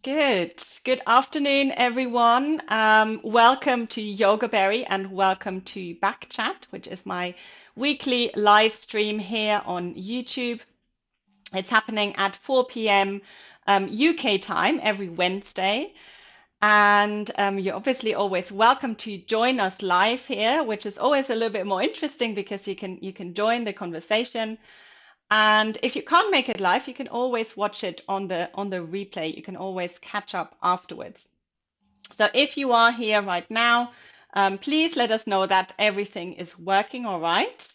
Good. Good afternoon, everyone. Welcome to Yogaberry and welcome to Backchat, which is my weekly live stream here on YouTube. It's happening at 4 p.m. UK time every Wednesday. And you're obviously always welcome to join us live here, which is always a little bit more interesting because you can join the conversation. And if you can't make it live, you can always watch it on the replay. You can always catch up afterwards. So if you are here right now, please let us know that everything is working all right,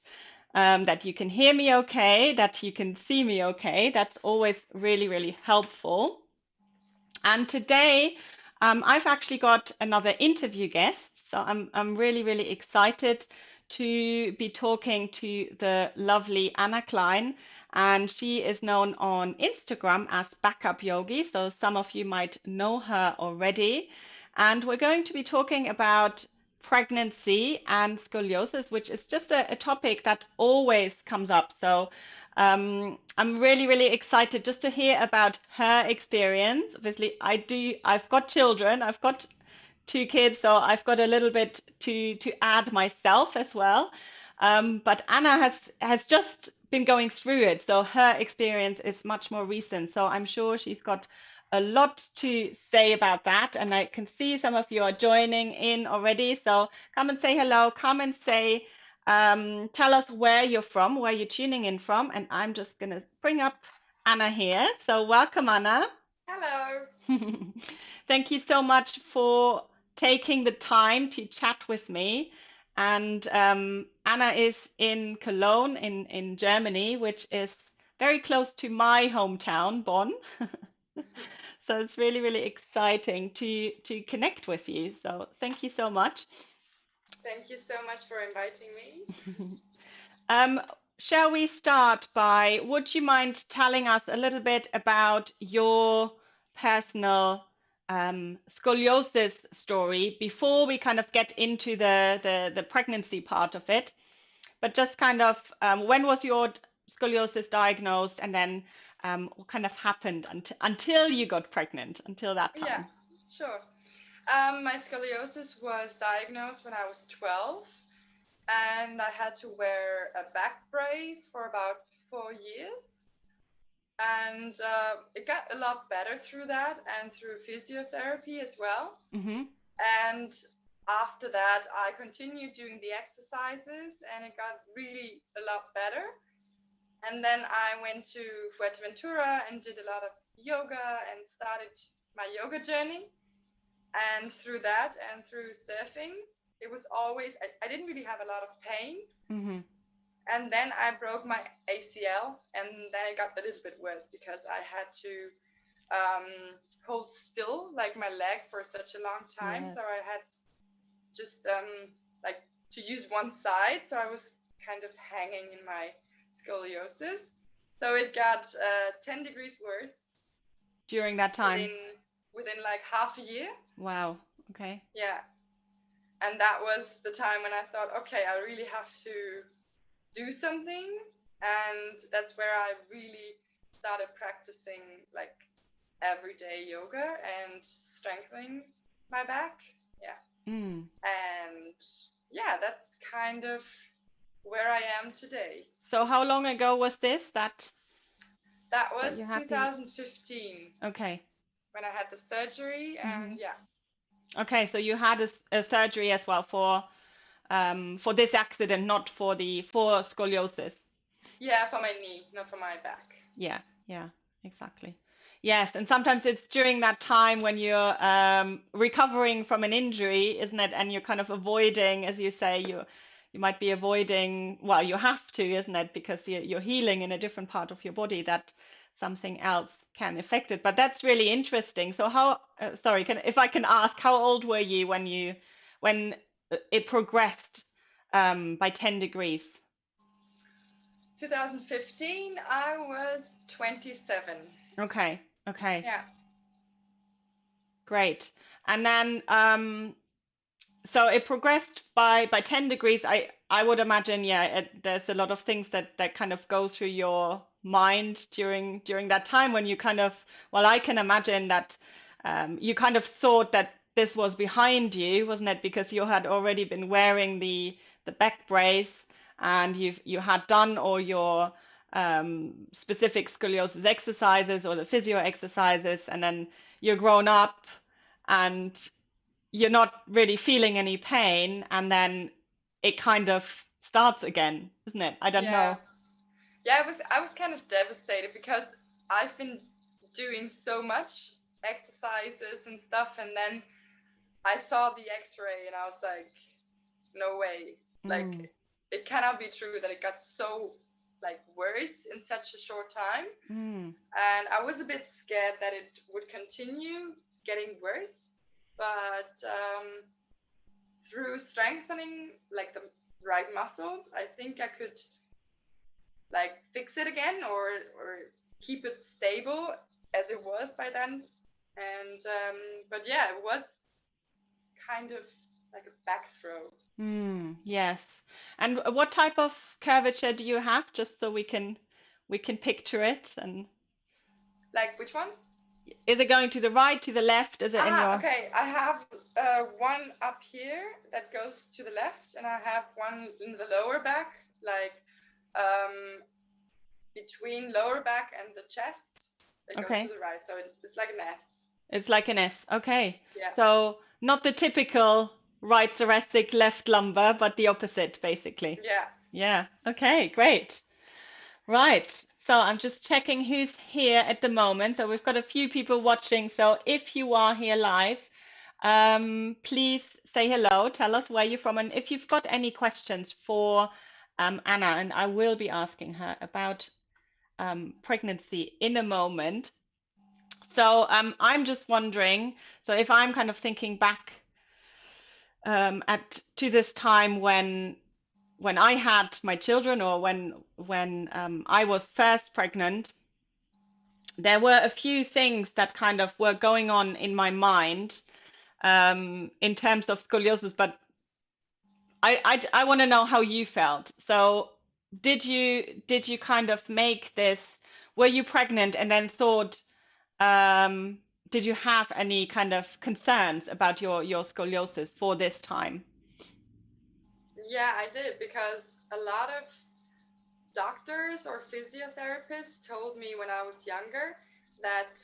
that you can hear me okay, that you can see me okay. That's always really, really helpful. And today, I've actually got another interview guest, so I'm really, really excited to be talking to the lovely Anna Klein, and she is known on Instagram as Backup Yogi, so some of you might know her already. And we're going to be talking about pregnancy and scoliosis, which is just a topic that always comes up. So I'm really, really excited just to hear about her experience. Obviously, I've got children, I've got two kids, so I've got a little bit to add myself as well. But Anna has just been going through it, so her experience is much more recent. So I'm sure she's got a lot to say about that. And I can see some of you are joining in already. So come and say hello, come and say tell us where you're from, where you're tuning in from, and I'm just going to bring up Anna here. So, welcome, Anna. Hello. Thank you so much for taking the time to chat with me. And Anna is in Cologne, in Germany, which is very close to my hometown, Bonn. So it's really, really exciting to connect with you. So thank you so much. Thank you so much for inviting me. Um, shall we start by, would you mind telling us a little bit about your personal scoliosis story before we kind of get into the pregnancy part of it? But just kind of when was your scoliosis diagnosed, and then what kind of happened until you got pregnant, until that Yeah, time? sure. My scoliosis was diagnosed when I was 12, and I had to wear a back brace for about 4 years. And it got a lot better through that and through physiotherapy as well. Hmm. And after that, I continued doing the exercises, and it got really a lot better. And then I went to Fuerteventura and did a lot of yoga and started my yoga journey. And through that and through surfing, it was always, I didn't really have a lot of pain. Hmm. And then I broke my ACL, and then it got a little bit worse because I had to hold still like my leg for such a long time. Yes. So I had just like to use one side. So I was kind of hanging in my scoliosis. So it got 10 degrees worse During that time. within within like half a year. Wow. Okay. Yeah. And that was the time when I thought, okay, I really have to do something. And that's where I really started practicing like everyday yoga and strengthening my back. Yeah. Mm. And yeah, that's kind of where I am today. So how long ago was this That that was you had the 2015 okay. when I had the surgery, Hmm. and yeah, Okay, so you had a surgery as well for this accident, not for scoliosis. yeah, for my knee, not for my back. Yeah, yeah, exactly. Yes, and sometimes it's during that time when you're recovering from an injury, isn't it? And you're kind of avoiding, as you say, you might be avoiding, well, you have to, isn't it? Because you're healing in a different part of your body that something else can affect it. But that's really interesting. So sorry, if I can ask, how old were you when it progressed by 10 degrees? 2015, I was 27. Okay, okay. Yeah. Great. And then, so it progressed by 10 degrees. I would imagine, yeah, there's a lot of things that kind of go through your mind during that time when you kind of, well, I can imagine that you kind of thought that this was behind you, wasn't it? Because you had already been wearing the back brace, and you had done all your specific scoliosis exercises or the physio exercises, and then you're grown up and you're not really feeling any pain, and then it kind of starts again, isn't it? I don't Yeah. know. Yeah, I was kind of devastated because I've been doing so much exercises and stuff, and then I saw the X-ray and I was like, no way. Mm, Like, it cannot be true that it got so like worse in such a short time. mm, And I was a bit scared that it would continue getting worse. But through strengthening like the right muscles, I think I could like fix it again, or keep it stable as it was by then. And but yeah, it was kind of like a back throw. yes. And what type of curvature do you have, just so we can picture it? And Like which one? is it going to the right, to the left? Is it in Ah, your... okay. I have one up here that goes to the left, and I have one in the lower back, like um, between lower back and the chest, that goes to Okay. the right. So it's like an S. It's like an S. Okay. Yeah. So not the typical right thoracic, left lumbar, but the opposite, basically. Yeah. Yeah. Okay, great. Right. So I'm just checking who's here at the moment. So we've got a few people watching. So if you are here live, please say hello. Tell us where you're from. And if you've got any questions for Anna, and I will be asking her about pregnancy in a moment. So I'm just wondering, so if I'm kind of thinking back at to this time when I had my children, or when I was first pregnant, there were a few things that kind of were going on in my mind in terms of scoliosis, but I want to know how you felt. So did you kind of make this, were you pregnant and then thought, um, did you have any kind of concerns about your scoliosis for this time? Yeah, I did, because a lot of doctors or physiotherapists told me when I was younger that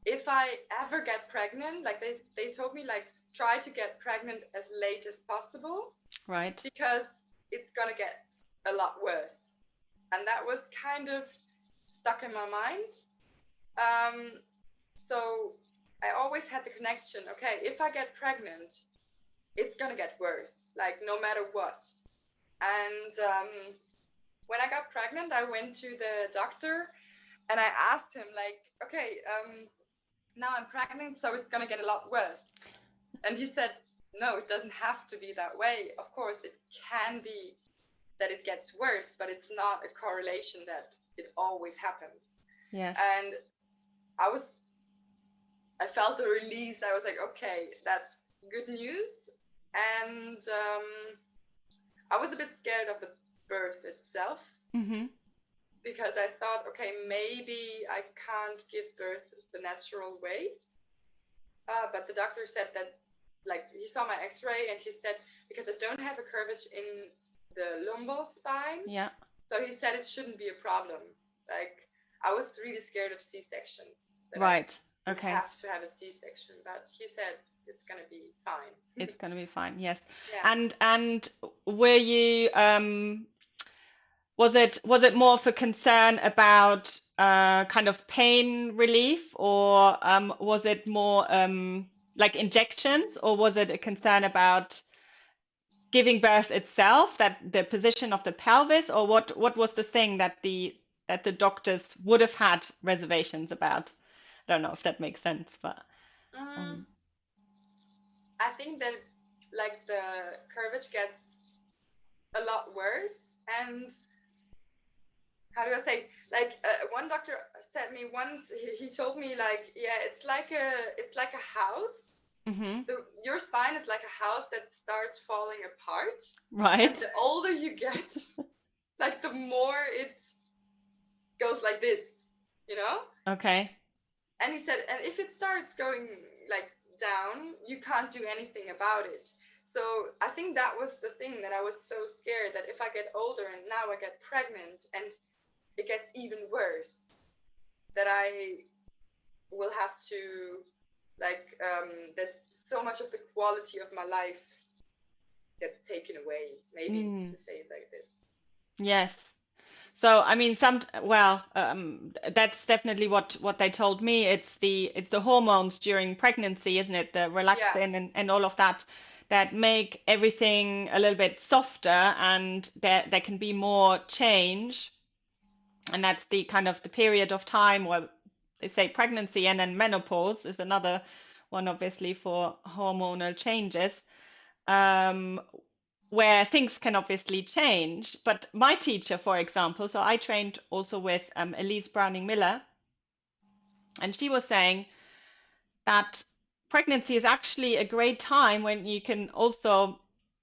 if I ever get pregnant, like they told me like try to get pregnant as late as possible, Right. because it's gonna get a lot worse. And that was kind of stuck in my mind. Um, so I always had the connection, okay, if I get pregnant, it's gonna get worse, like no matter what. And when I got pregnant, I went to the doctor and I asked him, like, okay, now I'm pregnant, so it's gonna get a lot worse. And he said, no, it doesn't have to be that way. Of course, it can be that it gets worse, but it's not a correlation that it always happens. Yes. And I was, I felt a release. I was like, okay, that's good news. And I was a bit scared of the birth itself, Mm-hmm. because I thought, okay, maybe I can't give birth the natural way. But the doctor said that, like, he saw my X-ray and he said, because I don't have a curvature in the lumbar spine, Yeah. so he said it shouldn't be a problem. Like, I was really scared of C-section, that I Right. would Okay. have to have a C-section, but he said it's gonna be fine. It's going to be fine. Yes. Yeah. And were you was it more for concern about kind of pain relief, or was it more like injections, or was it a concern about giving birth itself, that the position of the pelvis, or what was the thing that the doctors would have had reservations about? I don't know if that makes sense, but Mm, um, I think that like the curvature gets a lot worse, and how do I say? Like one doctor said me once. He told me like, yeah, it's like a house. mhm, Your spine is like a house that starts falling apart, and right, the older you get, like the more it goes like this, you know. okay, And he said, and if it starts going like down, you can't do anything about it. So I think that was the thing, that I was so scared that if I get older and now I get pregnant and it gets even worse, that I will have to that so much of the quality of my life gets taken away, maybe Mm, to say it like this. yes. So I mean, that's definitely what they told me. It's the hormones during pregnancy, isn't it? The Yeah, relaxin and all of that that make everything a little bit softer, and there can be more change. And that's the kind of the period of time where they say pregnancy, and then menopause is another one, obviously, for hormonal changes. Um, where things can obviously change. But my teacher, for example, so I trained also with Elise Browning Miller, and she was saying that pregnancy is actually a great time when you can also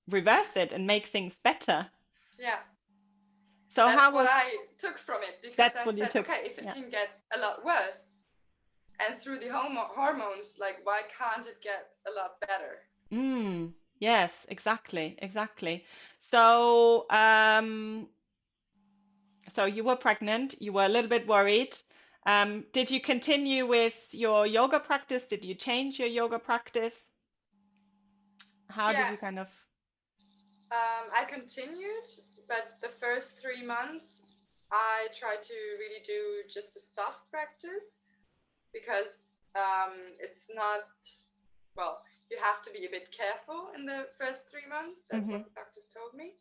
reverse it and make things better. yeah. So That's how what was I took from it, because that's I what you said, took? okay, if it Yeah. can get a lot worse, and through the hormones, like, why can't it get a lot better? Mm, yes, exactly, exactly. So, so you were pregnant, you were a little bit worried. Did you continue with your yoga practice? Did you change your yoga practice? How did Yeah, you kind of? I continued, but the first 3 months I tried to really do just a soft practice, because it's not, well, you have to be a bit careful in the first 3 months. That's Hmm. what the doctors told me.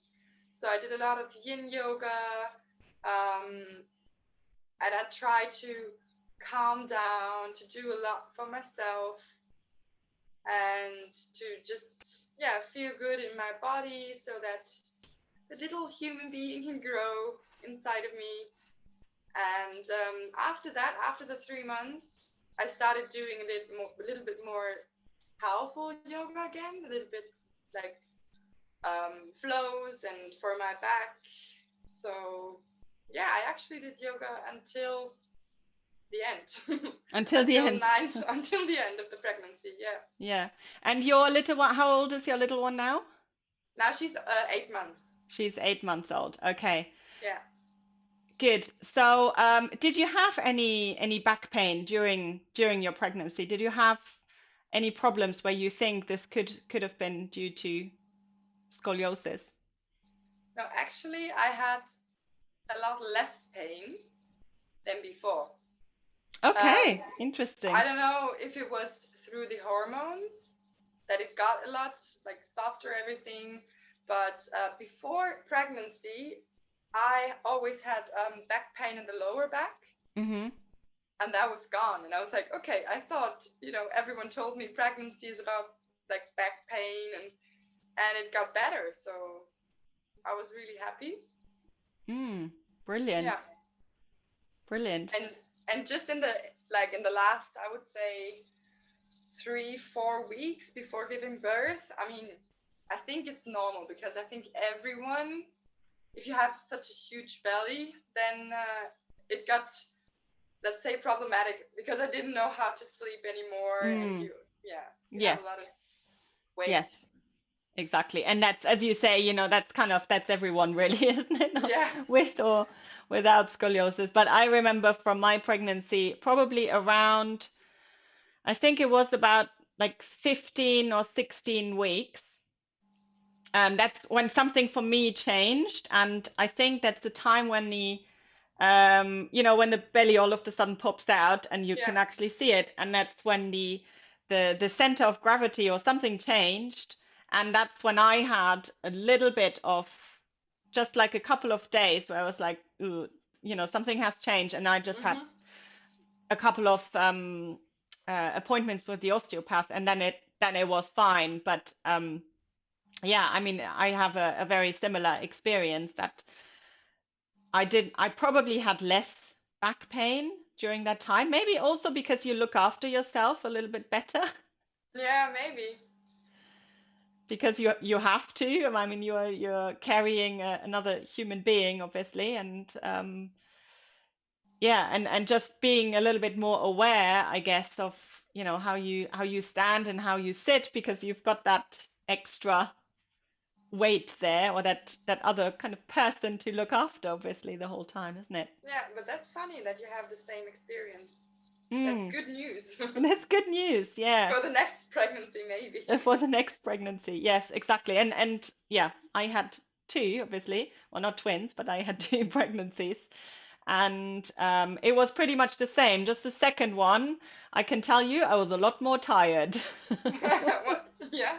So I did a lot of yin yoga, um, and I tried to calm down, to do a lot for myself, and to just, yeah, feel good in my body, so that the little human being can grow inside of me. And after that, after the 3 months, I started doing a little bit more powerful yoga again, a little bit like flows and for my back. So yeah, I actually did yoga until the end, Until the end. until the end of the pregnancy. Yeah. Yeah. And your little one, how old is your little one now? Now she's 8 months. She's 8 months old. Okay. Yeah. Good. So, did you have any back pain during your pregnancy? Did you have any problems where you think this could have been due to scoliosis? No, actually, I had a lot less pain than before. Um, Okay, I interesting. don't know if it was through the hormones that it got a lot like softer everything, but before pregnancy, I always had back pain in the lower back, Hmm. and that was gone. And I was like, okay, I thought, everyone told me pregnancy is about like back pain, and it got better. So I was really happy. Mm, Yeah. brilliant, brilliant. And just in the last, I would say, 3 4 weeks before giving birth, I mean, I think it's normal, because I think everyone, if you have such a huge belly, then it got, let's say, problematic, because I didn't know how to sleep anymore, and Mm, you have yes, a lot of yes, weight. exactly. And that's, as you say, that's everyone really, isn't it? Not Yeah, with or without scoliosis. But I remember from my pregnancy, probably around, I think it was about like 15 or 16 weeks. That's when something for me changed, and I think that's the time when when the belly all of a sudden pops out and you yeah, can actually see it, and that's when the center of gravity or something changed, and that's when I had a little bit of just like a couple of days where I was like, ooh, something has changed, and I just had hmm, a couple of appointments with the osteopath, and then it was fine. But yeah, I mean, I have a very similar experience that I probably had less back pain during that time. Maybe also because you look after yourself a little bit better yeah, maybe. because you have to. I mean, you're carrying another human being, obviously, and Yeah, and just being a little bit more aware, I guess, of, how you stand and how you sit, because you've got that extra weight there, or that other kind of person to look after, obviously, the whole time, isn't it? Yeah, but that's funny that you have the same experience. That's Mm. good news. And that's good news, yeah. For the next pregnancy, maybe. For the next pregnancy. Yes, exactly. And yeah, I had two, obviously. Well, not twins, but I had two pregnancies. And it was pretty much the same. Just the second one, I can tell you, I was a lot more tired. What? Yeah.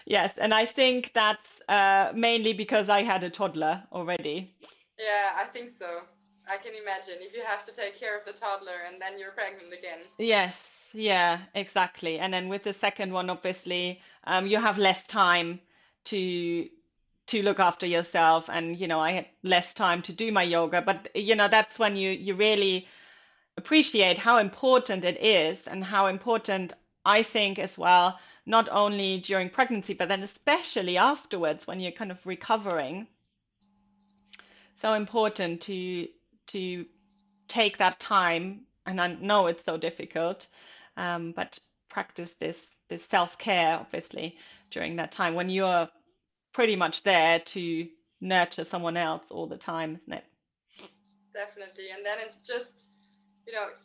Yes, and I think that's mainly because I had a toddler already. Yeah, I think so. I can imagine if you have to take care of the toddler and then you're pregnant again. Yes, yeah, exactly. And then with the second one, obviously, you have less time to look after yourself, and I had less time to do my yoga. But that's when you really appreciate how important it is, and how important, I think, as well, not only during pregnancy, but then especially afterwards when you're kind of recovering. So important to take that time, and I know it's so difficult, but practice this self-care, obviously, during that time when you're pretty much there to nurture someone else all the time, isn't it? Definitely. And then it's just,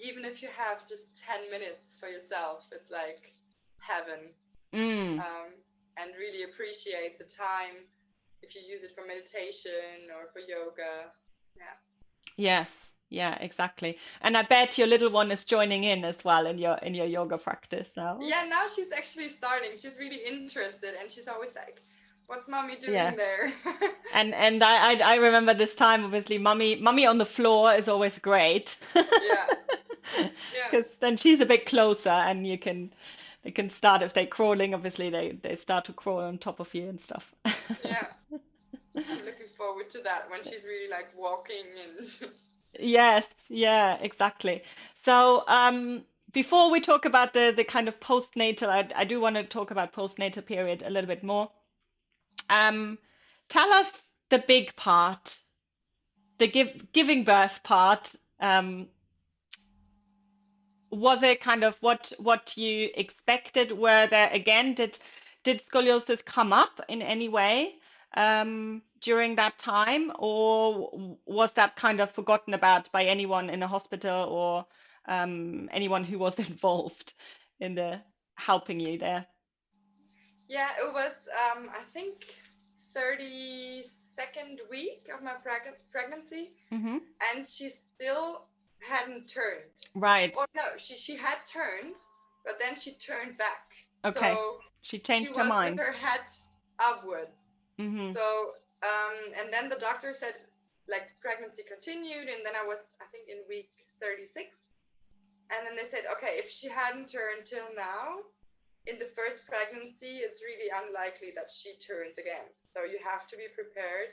even if you have just 10 minutes for yourself, it's like heaven. Mm, Um, and really appreciate the time if you use it for meditation or for yoga. Yeah. yes, yeah, exactly. And I bet your little one is joining in as well in your yoga practice now. Yeah, now she's actually starting. She's really interested and she's always like, what's mommy doing Yeah. there? And I remember this time, obviously, mummy on the floor is always great. Yeah. Yeah. Because then she's a bit closer, and they can start, if they're crawling, obviously they start to crawl on top of you and stuff. Yeah. I'm looking forward to that when she's really like walking and Yes, yeah, exactly. So, before we talk about the kind of postnatal, I do want to talk about postnatal period a little bit more. Um, Tell us the big part, the giving birth part. Was it kind of what you expected? Were there, again, did scoliosis come up in any way during that time, or was that kind of forgotten about by anyone in the hospital, or anyone who was involved in the helping you there? yeah, it was I think 32nd week of my pregnancy, Hmm. and she still hadn't turned. Right. Or no, she had turned, but then she turned back. Okay. So She she changed her was with mind. her head upward. Hmm. So and then the doctor said like pregnancy continued, and then I was I think in week 36, and then they said okay, if she hadn't turned till now in the first pregnancy, it's really unlikely that she turns again. So you have to be prepared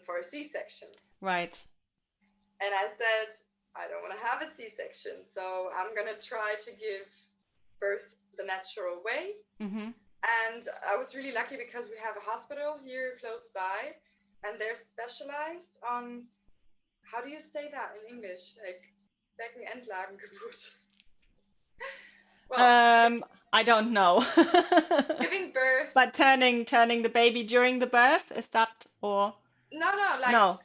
for a C-section. Right. And I said, I don't want to have a C-section, so I'm going to try to give birth the natural way. Hmm. And I was really lucky because we have a hospital here close by, and they're specialized on, how do you say that in English? Like Beckenendlagengeburt. Well, I don't know. giving birth. But turning the baby during the birth, is that, or No, like no?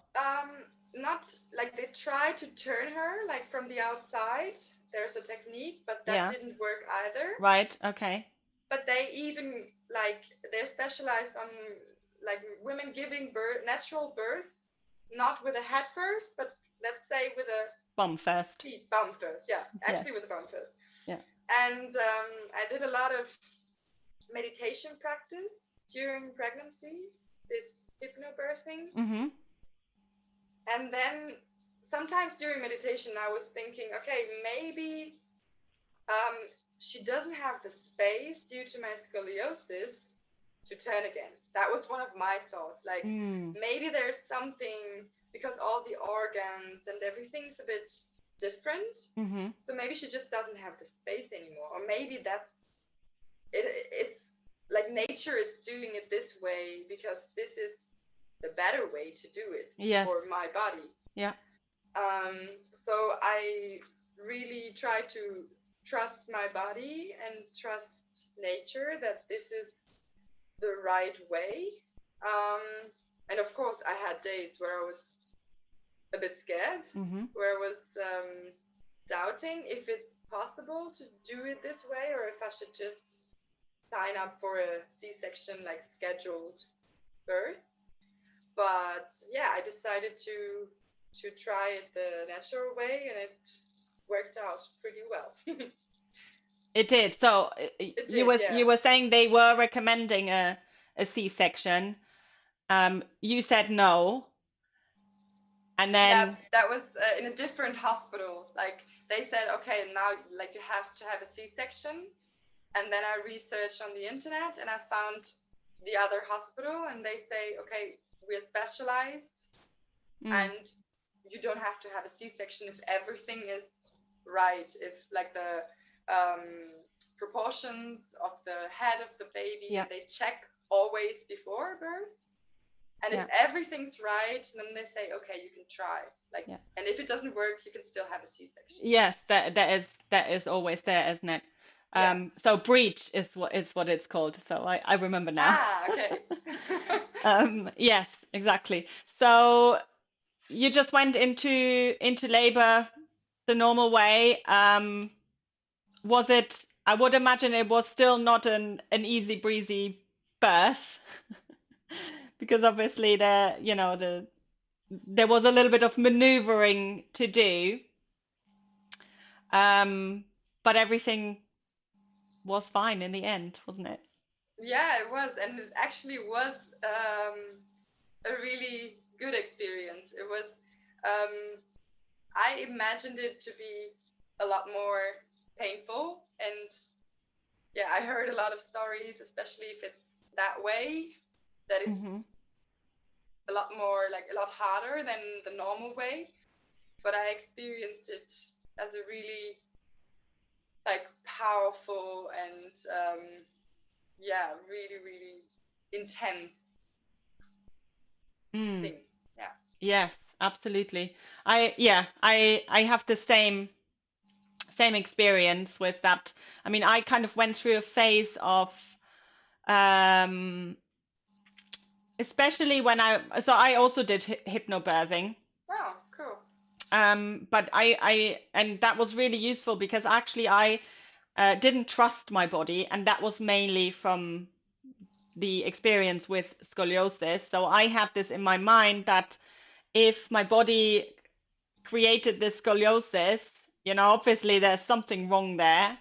not like they tried to turn her like from the outside. There's a technique, but that Yeah, didn't work either. right, okay. But they even like they're specialized on like women giving birth, natural birth, not with a head first, but let's say with a Bum first. feet bum first. Yeah, Yeah, actually with a bum first. yeah. And I did a lot of meditation practice during pregnancy, this hypnobirthing. Mm-hmm. And then sometimes during meditation, I was thinking, okay, maybe um, she doesn't have the space due to my scoliosis to turn again. That was one of my thoughts. Like Mm. maybe there's something because all the organs and everything's a bit different. Mm-hmm. So maybe she just doesn't have the space anymore. Or maybe that's it. It's like nature is doing it this way because this is the better way to do it Yes. for my body. Yeah. So I really try to trust my body and trust nature that this is the right way. And of course, I had days where I was a bit scared, Hmm. where I was doubting if it's possible to do it this way or if I should just sign up for a C-section, like scheduled birth. But yeah, I decided to try it the natural way, and it worked out pretty well. It did. So It you did, were yeah. you were saying they were recommending a C-section. You said no, and Yeah, then that was in a different hospital. Like they said, okay, now like you have to have a C-section, and then I researched on the internet and I found the other hospital, and they say, okay, we're specialized, mm, and you don't have to have a C-section if everything is right, if like the um, proportions of the head of the baby, yeah, and they check always before birth. And if yeah, everything's right, then they say, okay, you can try. Like, yeah. and if it doesn't work, you can still have a C-section. Yes, that is always there, isn't it? Yeah. So breach is what it's called. So I remember now. Ah, okay. Yes, exactly. So you just went into labor the normal way. Was it? I would imagine it was still not an easy breezy birth because obviously there was a little bit of maneuvering to do. Um, but everything was fine in the end, wasn't it? Yeah, it was, and it actually was a really good experience. It was, um, I imagined it to be a lot more painful, and yeah, I heard a lot of stories, especially if it's that way, that Hmm. it's a lot more, like a lot harder than the normal way. But I experienced it as a really like powerful and yeah, really, really intense Mm, thing. Yeah. yes, absolutely. I have the same experience with that. I mean, I kind of went through a phase of um especially when I also did hypnobirthing. Oh, cool. But and that was really useful because actually I didn't trust my body, and that was mainly from the experience with scoliosis. So I had this in my mind that if my body created this scoliosis, obviously there's something wrong there.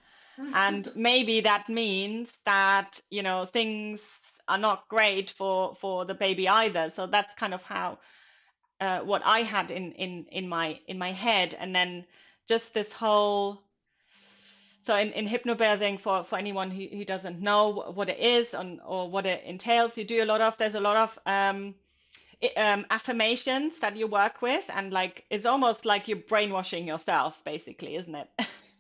And maybe that means that, things are not great for the baby either. So that's kind of how what I had in my head. And then just this whole so in hypnobirthing, for anyone who doesn't know what it is or what it entails, there's a lot of affirmations that you work with, and like it's almost like you're brainwashing yourself, basically, isn't it?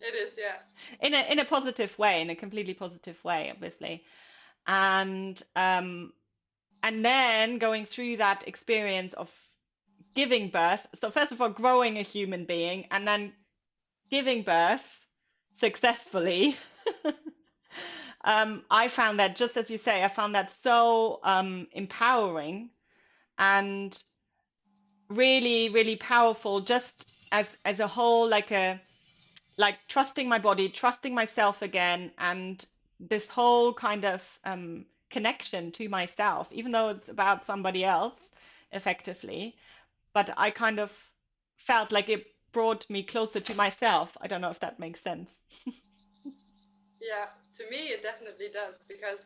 It is, yeah. In a positive way, in a completely positive way, obviously. And then going through that experience of giving birth. So first of all, growing a human being, and then giving birth successfully. I found that, just as you say, I found that so empowering and really, really powerful, just as a whole, like trusting my body, trusting myself again, and this whole kind of connection to myself, even though it's about somebody else, effectively. But I kind of felt like it brought me closer to myself. I don't know if that makes sense. Yeah, to me it definitely does because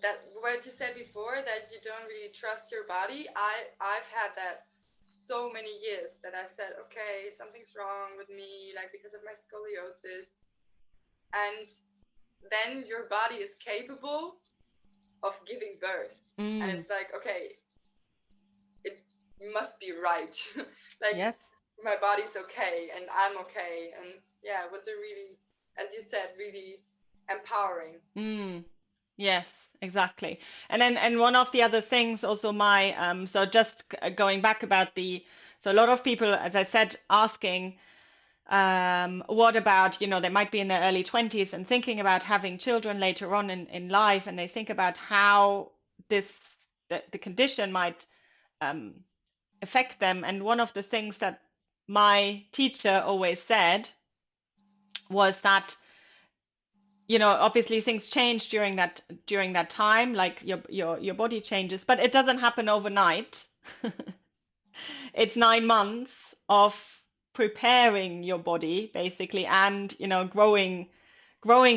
that what you said before that you don't really trust your body. I've had that so many years that I said, okay, something's wrong with me, like because of my scoliosis, and then your body is capable of giving birth, and Mm, it's like, okay, it must be right. Like yes. my body's okay and I'm okay, and yeah, it was a really, as you said, really empowering. Mm, yes, exactly. And one of the other things also my so just going back about So a lot of people, as I said, asking, what about, they might be in their early 20s and thinking about having children later on in life, and they think about how this the condition might um, affect them. And one of the things that my teacher always said was that, obviously things change during that time, like your body changes, but it doesn't happen overnight. It's 9 months of preparing your body basically, and growing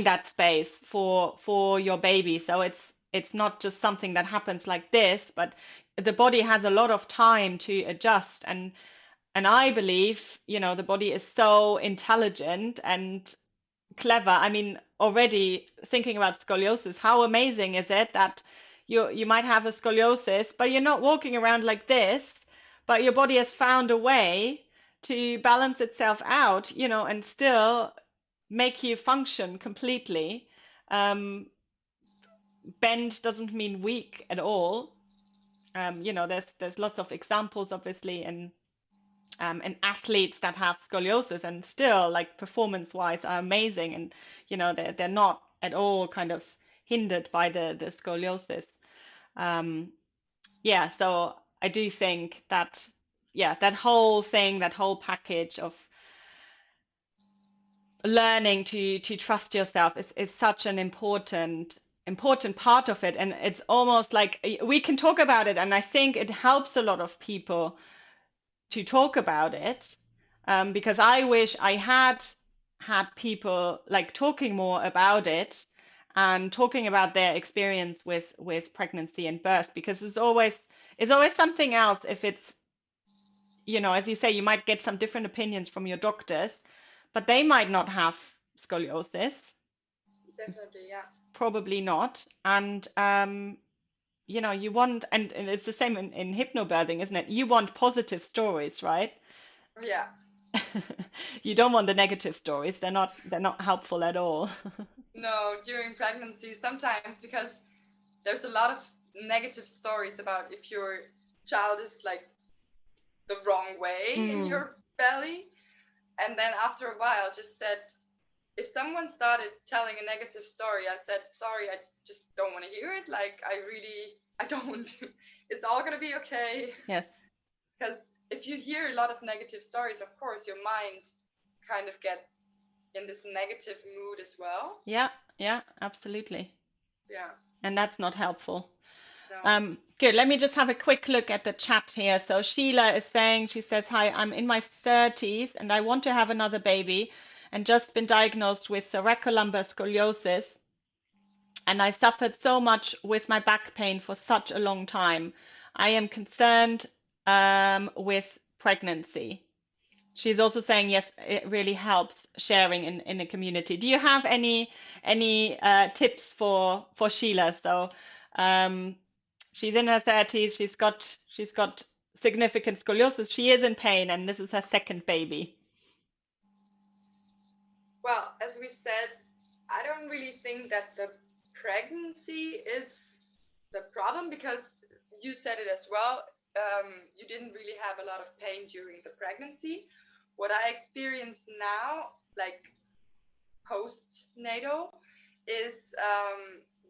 that space for your baby. So it's not just something that happens like this, but the body has a lot of time to adjust. And I believe, the body is so intelligent and clever. I mean, already thinking about scoliosis, how amazing is it that you might have a scoliosis, but you're not walking around like this, but your body has found a way to balance itself out, and still make you function completely. Um, Bend doesn't mean weak at all. There's lots of examples, obviously, and athletes that have scoliosis and still, like, performance wise, are amazing, and they're not at all kind of hindered by the scoliosis. um yeah, so I do think that, yeah, that whole thing, that whole package of learning to trust yourself is such an important part of it. And it's almost like we can talk about it, and I think it helps a lot of people to talk about it, because I wish I had people like talking more about it and talking about their experience with pregnancy and birth, because it's always something else if it's, as you say, you might get some different opinions from your doctors, but they might not have scoliosis, Definitely, yeah. probably not. And you want, and it's the same in hypnobirthing, isn't it? You want positive stories, right? Yeah. You don't want the negative stories. They're not helpful at all. No, during pregnancy, sometimes because there's a lot of negative stories about if your child is like the wrong way in Mm, your belly. And then after a while, just said, if someone started telling a negative story, I said, sorry, I just don't want to hear it. Like, I don't. It's all going to be okay. yes. Because if you hear a lot of negative stories, of course, your mind kind of gets in this negative mood as well. Yeah, yeah, absolutely. Yeah. And that's not helpful. No. Good. Let me just have a quick look at the chat here. So Sheila is saying, she says, "Hi, I'm in my 30s and I want to have another baby and just been diagnosed with thoracolumbar scoliosis. And I suffered so much with my back pain for such a long time. I am concerned with pregnancy." She's also saying, yes, it really helps sharing in the community. Do you have any tips for Sheila? So um, she's in her 30s. She's got significant scoliosis. She is in pain, and this is her second baby. Well, as we said, I don't really think that the pregnancy is the problem because you said it as well. You didn't really have a lot of pain during the pregnancy. What I experience now, like postnatal, is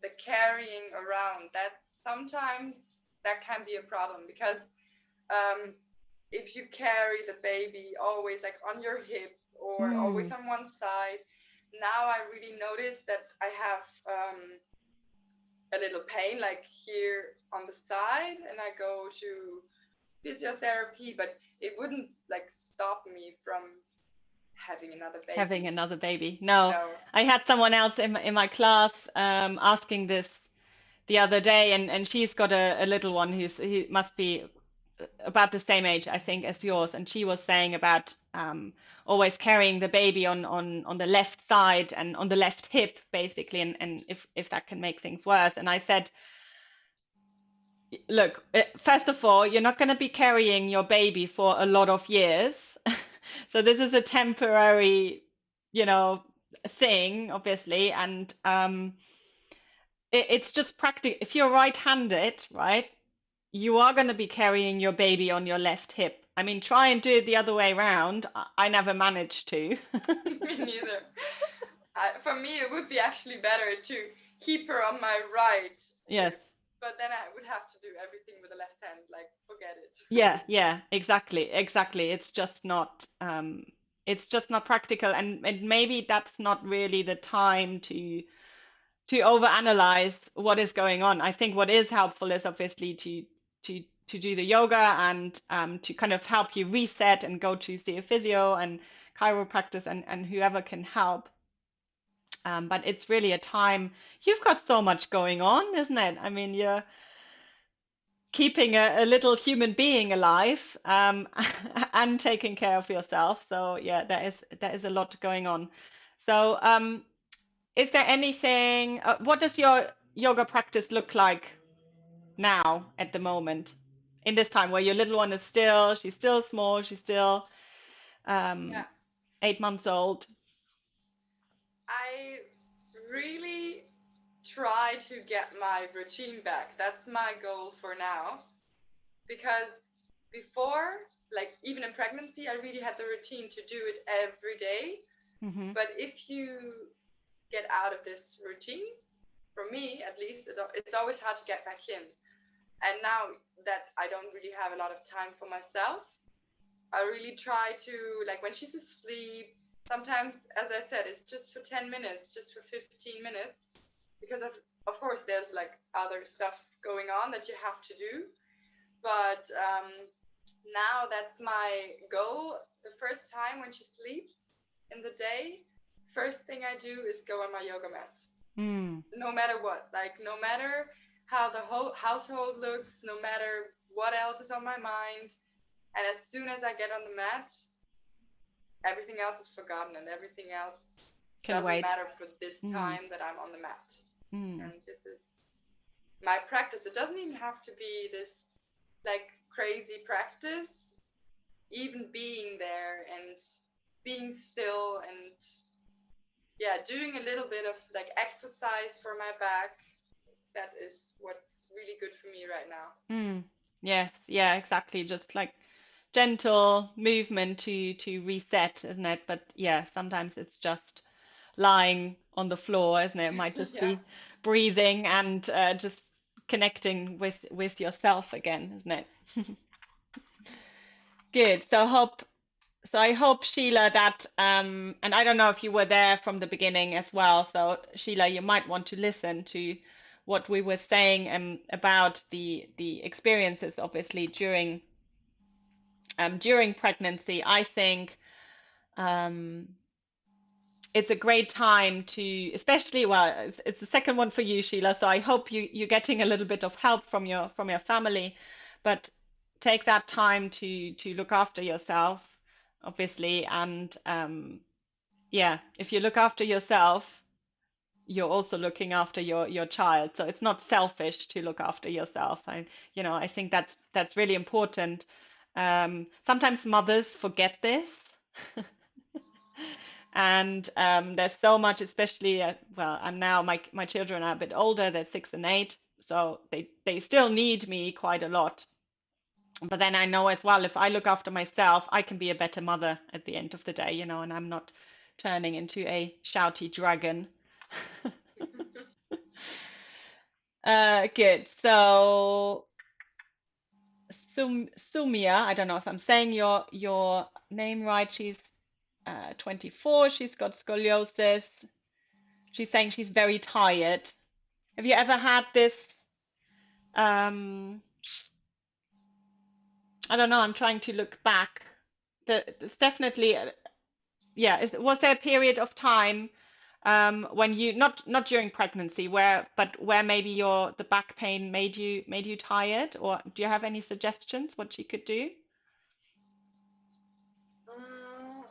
the carrying around. That sometimes that can be a problem because um, if you carry the baby always like on your hip or always Hmm. on one side, now I really notice that I have a little pain like here on the side, and I go to physiotherapy, but it wouldn't like stop me from having another Having baby. another baby. No, No. I had someone else in my class asking this the other day, and she's got a little one he must be about the same age, I think, as yours, and she was saying about always carrying the baby on the left side and on the left hip, basically, and if that can make things worse. And I said, look, first of all, you're not going to be carrying your baby for a lot of years, so this is a temporary, you know, thing, obviously, and it's just practical. If you're right-handed, right? you are going to be carrying your baby on your left hip. I mean, try and do it the other way around. I never managed to. Me neither. For me, it would be actually better to keep her on my right Yes. hip, but then I would have to do everything with the left hand. Like, forget it. Yeah, yeah, exactly, exactly. It's just not practical, and maybe that's not really the time to overanalyze what is going on. I think what is helpful is obviously to do the yoga and to kind of help you reset and go to see a physio and chiropractors and whoever can help. But it's really a time. You've got so much going on, isn't it? I mean, you're keeping a little human being alive and taking care of yourself. So yeah, there is a lot going on. So is there anything? What does your yoga practice look like now at the moment? In this time where your little one is she's still small, she's still Yeah, um, 8 months old. I really try to get my routine back. That's my goal for now. Because before, like even in pregnancy, I really had the routine to do it every day. Hmm. But if you get out of this routine, for me at least, it's always hard to get back in. And now that I don't really have a lot of time for myself, I really try to, like when she's asleep, sometimes, as I said, it's just for 10 minutes, just for 15 minutes, because of course there's like other stuff going on that you have to do. But now that's my goal. The first time when she sleeps in the day, first thing I do is go on my yoga mat. Mm. No matter what, like no matter how the whole household looks, no matter what else is on my mind. And as soon as I get on the mat, everything else is forgotten and everything else Can doesn't wait. matter for this Mm. time that I'm on the mat. Mm. And this is my practice. It doesn't even have to be this like crazy practice. Even being there and being still and yeah, doing a little bit of like exercise for my back, that is what's really good for me right now. Mm. Yes, yeah, exactly. Just like gentle movement to reset, isn't it? But yeah, sometimes it's just lying on the floor, isn't it? It might just Yeah. be breathing and just connecting with yourself again, isn't it? Good. So I hope Sheila that and I don't know if you were there from the beginning as well. So Sheila, you might want to listen to what we were saying about the experiences obviously during pregnancy. I think um, it's a great time to, especially, well, it's the second one for you, Sheila. So I hope you're getting a little bit of help from your family, but take that time to look after yourself, obviously, and yeah, if you look after yourself, you're also looking after your child. So it's not selfish to look after yourself. I think that's really important. Sometimes mothers forget this. And there's so much, especially well, and now my children are a bit older, they're 6 and 8, so they still need me quite a lot. But then I know as well, if I look after myself, I can be a better mother at the end of the day, and I'm not turning into a shouty dragon. Good. So Sumia, I don't know if I'm saying your name right. She's 24. She's got scoliosis. She's saying she's very tired. Have you ever had this? Um, I don't know. I'm trying to look back. There's definitely, yeah. Was there a period of time when you not during pregnancy, but where maybe the back pain made you tired, or do you have any suggestions what she could do? Mm,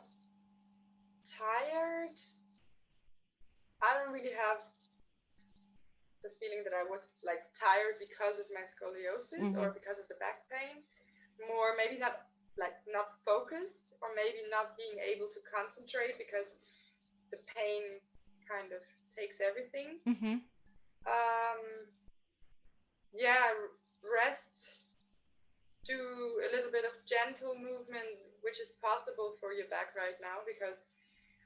tired. I don't really have the feeling that I was like tired because of my scoliosis Hmm. or because of the back pain. More maybe not focused or maybe not being able to concentrate because the pain kind of takes everything. Hmm. Um, yeah, rest. gentle movement which is possible for your back right now, because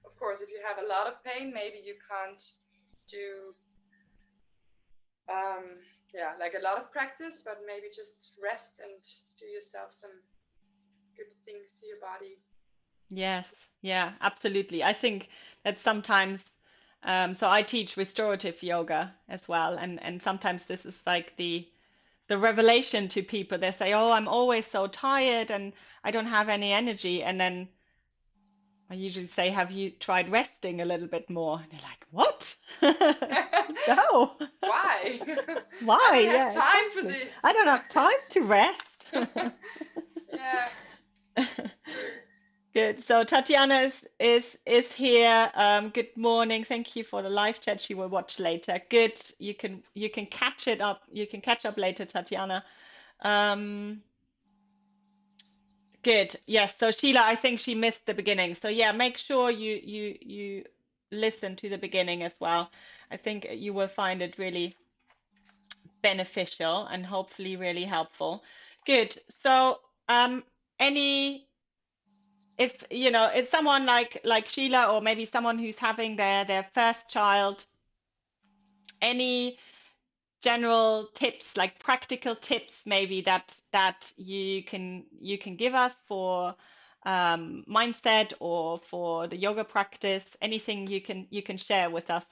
of course if you have a lot of pain, maybe you can't do yeah, like a lot of practice, but maybe just rest and do yourself some good things to your body. Yes, yeah, absolutely. I think that sometimes, so I teach restorative yoga as well, and sometimes this is like the revelation to people. They say, "Oh, I'm always so tired and I don't have any energy." And then I usually say, "Have you tried resting a little bit more?" And they're like, "What?" No. Why? I Why? don't have Yeah, time for exactly. I this. don't have time to rest. Yeah, true. Good. So Tatiana is here. Good morning. Thank you for the live chat. She will watch later. Good. You can catch it up. You can catch up later, Tatiana. Um, good. Yes. So Sheila, I think she missed the beginning. So yeah, make sure you listen to the beginning as well. I think you will find it really beneficial and hopefully really helpful. Good. So any if it's someone like Sheila, or maybe someone who's having their first child, any general tips, like practical tips maybe that you can give us for mindset or for the yoga practice, anything you can share with us.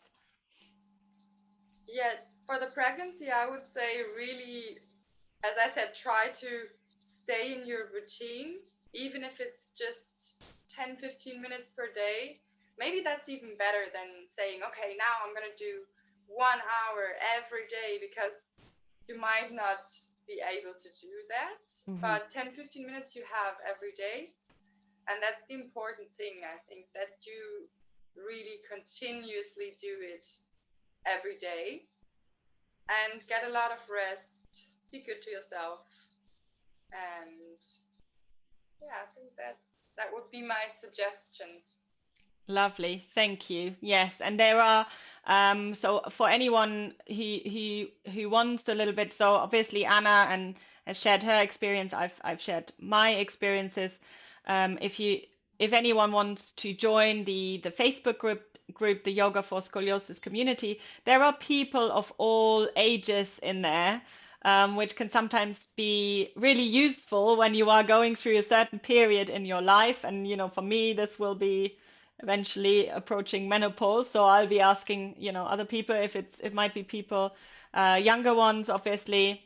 Yeah, for the pregnancy, I would say really, as I said, try to stay in your routine, even if it's just 10, 15 minutes per day. Maybe that's even better than saying, okay, now I'm going to do 1 hour every day, because you might not be able to do that. Hmm. But 10, 15 minutes you have every day. And that's the important thing, I think, that you really continuously do it every day and get a lot of rest, be good to yourself. And yeah, I think that would be my suggestions. Lovely, thank you. Yes, and there are so for anyone who wants a little bit, so obviously Anna and has shared her experience. I've shared my experiences. If you if anyone wants to join the Facebook group, the Yoga for Scoliosis community, there are people of all ages in there, which can sometimes be really useful when you are going through a certain period in your life. And for me, this will be eventually approaching menopause. So I'll be asking, other people if it might be people, younger ones, obviously,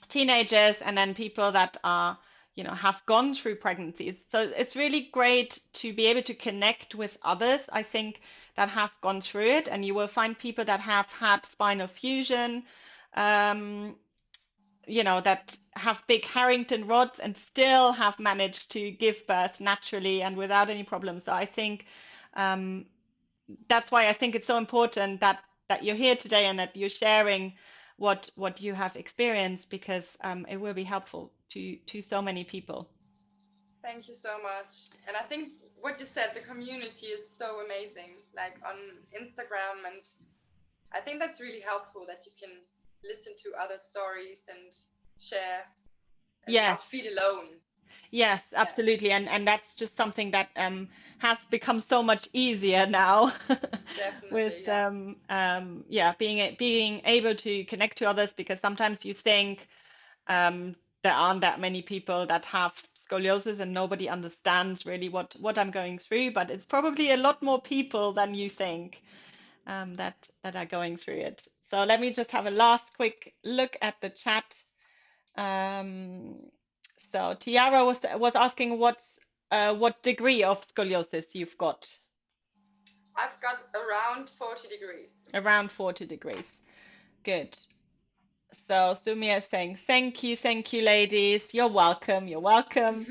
teenagers, and then people that are, have gone through pregnancies. So it's really great to be able to connect with others, I think, that have gone through it. And you will find people that have had spinal fusion, um, that have big Harrington rods and still have managed to give birth naturally and without any problems. So I think um, that's why I think it's so important that you're here today and that you're sharing what you have experienced, because it will be helpful to so many people. Thank you so much. And I think what you said, the community is so amazing, like on Instagram. And I think that's really helpful that you can listen to other stories and share and Yes, not feel alone. yes, Yeah, absolutely, and that's just something that has become so much easier now definitely. with Yeah. yeah, being able to connect to others, because sometimes you think there aren't that many people that have scoliosis and nobody understands really what I'm going through, but it's probably a lot more people than you think that are going through it. So let me just have a last quick look at the chat. Um, so Tiara was asking what degree of scoliosis you've got. I've got around 40 degrees. Around 40 degrees. Good. So Sumia is saying, thank you, ladies. You're welcome. You're welcome.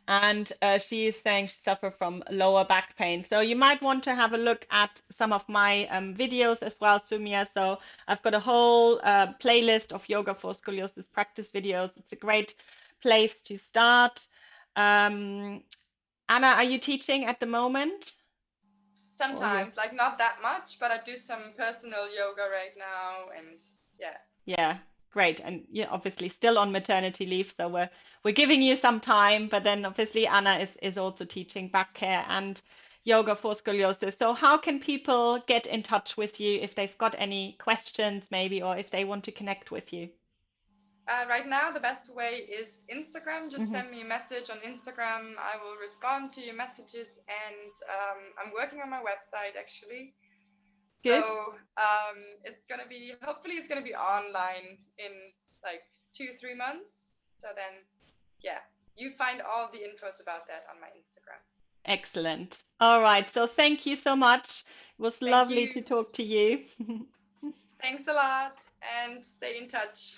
And she is saying she suffered from lower back pain. So you might want to have a look at some of my videos as well, Sumia. So I've got a whole playlist of yoga for scoliosis practice videos. It's a great place to start. Um, Anna, are you teaching at the moment? Or you? Sometimes, like not that much, but I do some personal yoga right now. And yeah, Yeah. Great. And you're obviously still on maternity leave, so we're giving you some time, but then obviously Anna is also teaching back care and yoga for scoliosis. So how can people get in touch with you if they've got any questions maybe, or if they want to connect with you? Right now, the best way is Instagram. Just Hmm. send me a message on Instagram. I will respond to your messages, and I'm working on my website actually. So Good. it's gonna be, hopefully, it's gonna be online in like 2, 3 months. So then, yeah, you find all the infos about that on my Instagram. Excellent. All right. So thank you so much. It was Thank lovely to you. talk to you. Thanks a lot, and stay in touch.